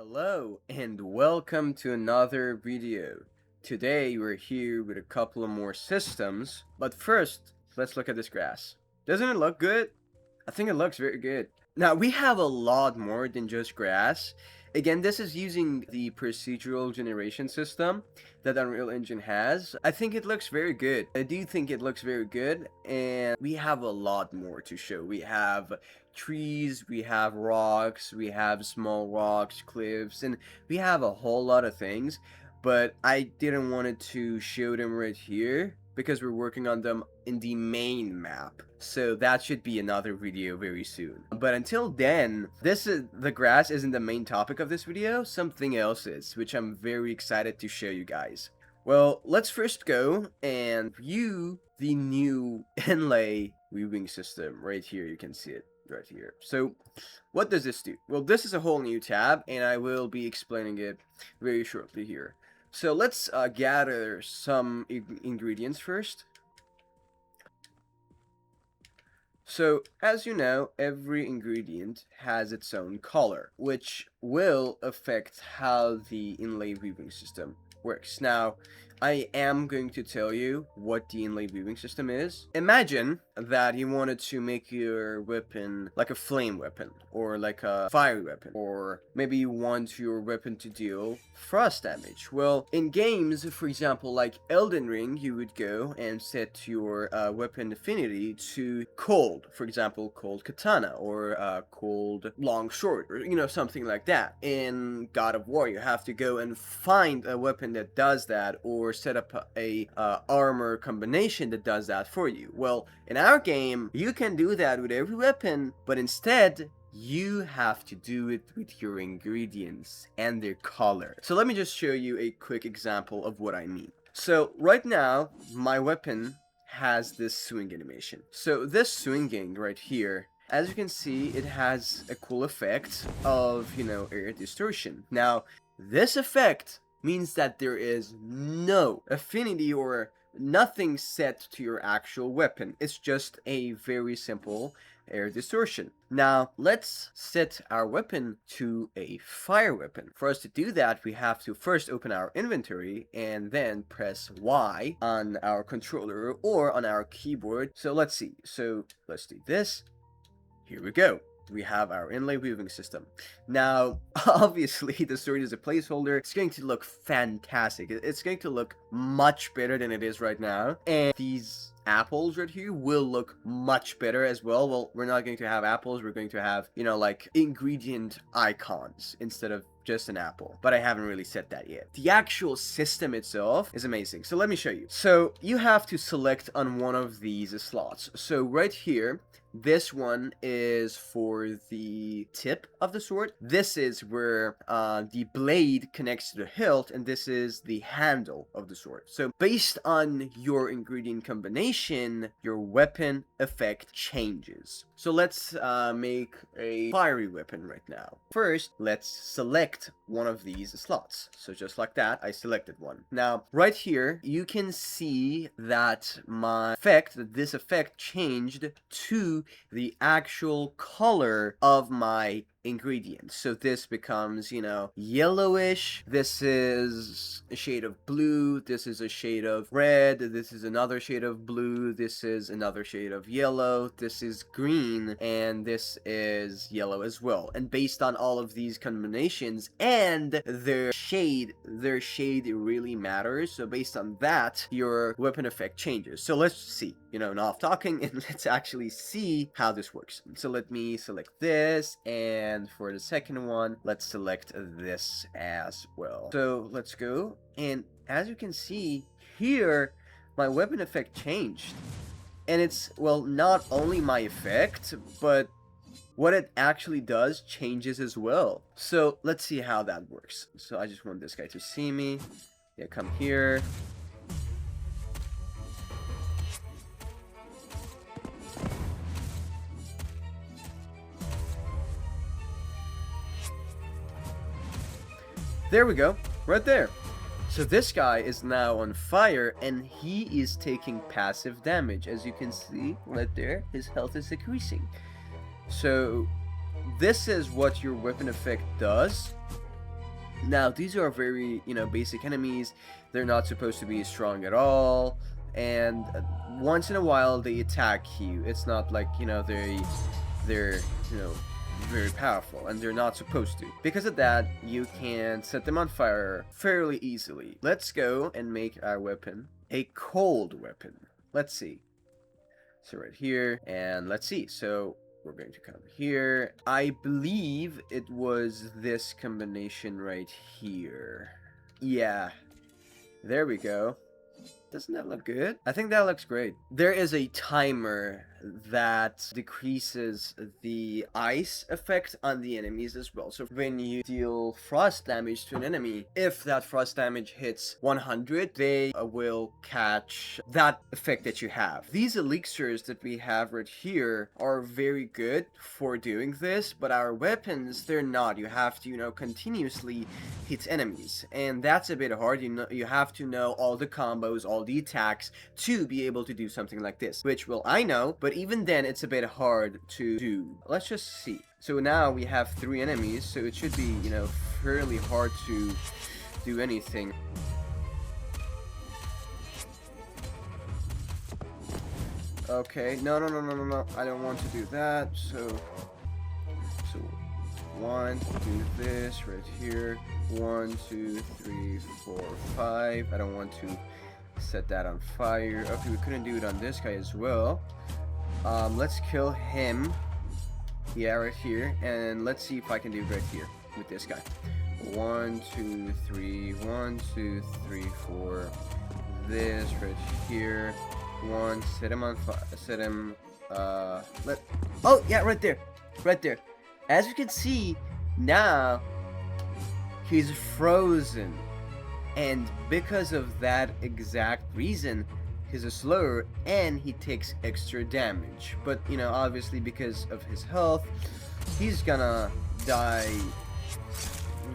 Hello and welcome to another video. Today we're here with a couple of more systems, but first let's look at this grass. Doesn't it look good? I think it looks very good. Now we have a lot more than just grass. Again, this is using the procedural generation system that Unreal Engine has. I think it looks very good. I do think it looks very good, and we have a lot more to show. We have trees, we have rocks, we have small rocks, cliffs, and we have a whole lot of things, but I didn't want to show them right here because we're working on them in the main map. So that should be another video very soon. But until then, the grass isn't the main topic of this video, something else is, which I'm very excited to show you guys. Well, let's first go and view the new Inlay Weaving system. Right here, you can see it right here. So what does this do? Well, this is a whole new tab, and I will be explaining it very shortly here. So let's gather some ingredients first. So, as you know, every ingredient has its own color, which will affect how the Inlay Weaving system works. Now, I am going to tell you what the Inlay Weaving system is. Imagine that you wanted to make your weapon like a flame weapon, or like a fiery weapon, or maybe you want your weapon to deal frost damage. Well, in games, for example, like Elden Ring, you would go and set your weapon affinity to cold. For example, cold katana, or cold long sword, or something like that. In God of War, you have to go and find a weapon that does that, or set up a armor combination that does that for you. Well, in our game, you can do that with every weapon, but instead, you have to do it with your ingredients and their color. So let me just show you a quick example of what I mean. So right now, my weapon has this swing animation. So this swinging right here, as you can see, it has a cool effect of, air distortion. Now, this effect means that there is no affinity or nothing set to your actual weapon. It's just a very simple air distortion. Now, let's set our weapon to a fire weapon. For us to do that, we have to first open our inventory and then press Y on our controller or on our keyboard. So let's see. So let's do this. Here we go. We have our Inlay Weaving system. Now, obviously, the sword is a placeholder. It's going to look fantastic. It's going to look much better than it is right now. And these apples right here will look much better as well. Well, we're not going to have apples. We're going to have, like ingredient icons instead of just an apple, but I haven't really set that yet. The actual system itself is amazing. So let me show you. So you have to select on one of these slots. So right here, this one is for the tip of the sword. This is where the blade connects to the hilt, and this is the handle of the sword. So based on your ingredient combination, your weapon effect changes. So let's make a fiery weapon right now. First, let's select one of these slots. So just like that, I selected one. Now, right here, you can see that this effect changed to the actual color of my ingredients. So this becomes, yellowish. This is a shade of blue. This is a shade of red. This is another shade of blue. This is another shade of yellow. This is green. And this is yellow as well. And based on all of these combinations and their shade really matters. So based on that, your weapon effect changes. So let's see, enough talking, and let's actually see how this works. So let me select this, and for the second one, let's select this as well. So let's go, and as you can see here, my weapon effect changed. And it's, well, not only my effect, but what it actually does changes as well. So let's see how that works. So I just want this guy to see me. Yeah, come here. There we go, right there. So this guy is now on fire, and he is taking passive damage. As you can see right there, his health is decreasing. So this is what your weapon effect does. Now, these are very, basic enemies. They're not supposed to be strong at all. And once in a while, they attack you. It's not like, they're, you know, very powerful. And they're not supposed to. Because of that, you can set them on fire fairly easily. Let's go and make our weapon a cold weapon. Let's see. So right here, and let's see. So we're going to come here. I believe it was this combination right here. Yeah, there we go. Doesn't that look good? I think that looks great. There is a timer that decreases the ice effect on the enemies as well. So when you deal frost damage to an enemy, if that frost damage hits 100, they will catch that effect that you have. These elixirs that we have right here are very good for doing this, but our weapons, they're not. You have to, continuously hit enemies, and that's a bit hard. You have to know all the combos, all the attacks to be able to do something like this, which, well, I know, but even then it's a bit hard to do. Let's just see. So now we have 3 enemies, so it should be, fairly hard to do anything. Okay, no, I don't want to do that. So 1, do this right here. 1, 2, 3, 4, 5. I don't want to set that on fire. Okay, we couldn't do it on this guy as well. Let's kill him. Yeah, right here. And let's see if I can do it right here with this guy. 1, 2, 3. 1, 2, 3, 4. This right here. 1. Set him on fire. Set him. Oh yeah, right there. Right there. As you can see, now he's frozen. And because of that exact reason, he's slower and he takes extra damage. But, obviously because of his health, he's gonna die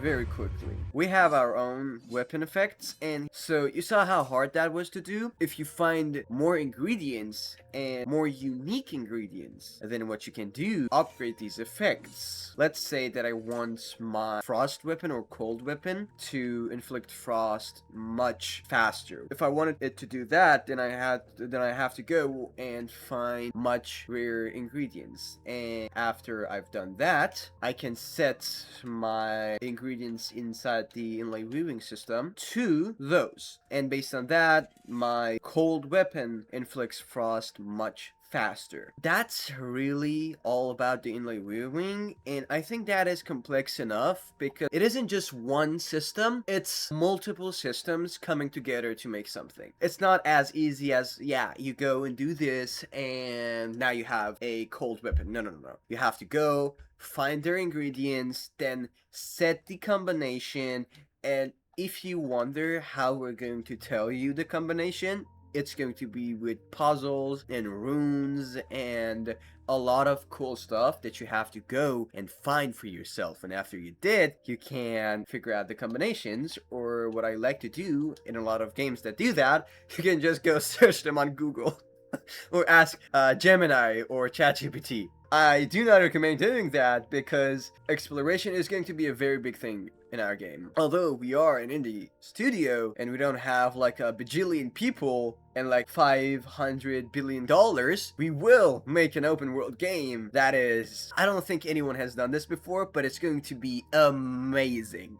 very quickly. We have our own weapon effects, and so you saw how hard that was to do. If you find more ingredients and more unique ingredients, then what you can do, upgrade these effects. Let's say that I want my frost weapon or cold weapon to inflict frost much faster. If I wanted it to do that, then I have to go and find much rare ingredients. And after I've done that, I can set my ingredients inside the Inlay Weaving system to those. And based on that, my cold weapon inflicts frost much faster. That's really all about the Inlay Weaving, and I think that is complex enough because it isn't just one system, it's multiple systems coming together to make something. It's not as easy as, yeah, you go and do this and now you have a cold weapon. No. You have to go, find their ingredients, then set the combination, and if you wonder how we're going to tell you the combination, it's going to be with puzzles and runes and a lot of cool stuff that you have to go and find for yourself. And after you did, you can figure out the combinations, or what I like to do in a lot of games that do that, you can just go search them on Google or ask Gemini or ChatGPT. I do not recommend doing that because exploration is going to be a very big thing in our game. Although we are an indie studio and we don't have like a bajillion people and like $500 billion, we will make an open world game that is, I don't think anyone has done this before, but it's going to be amazing.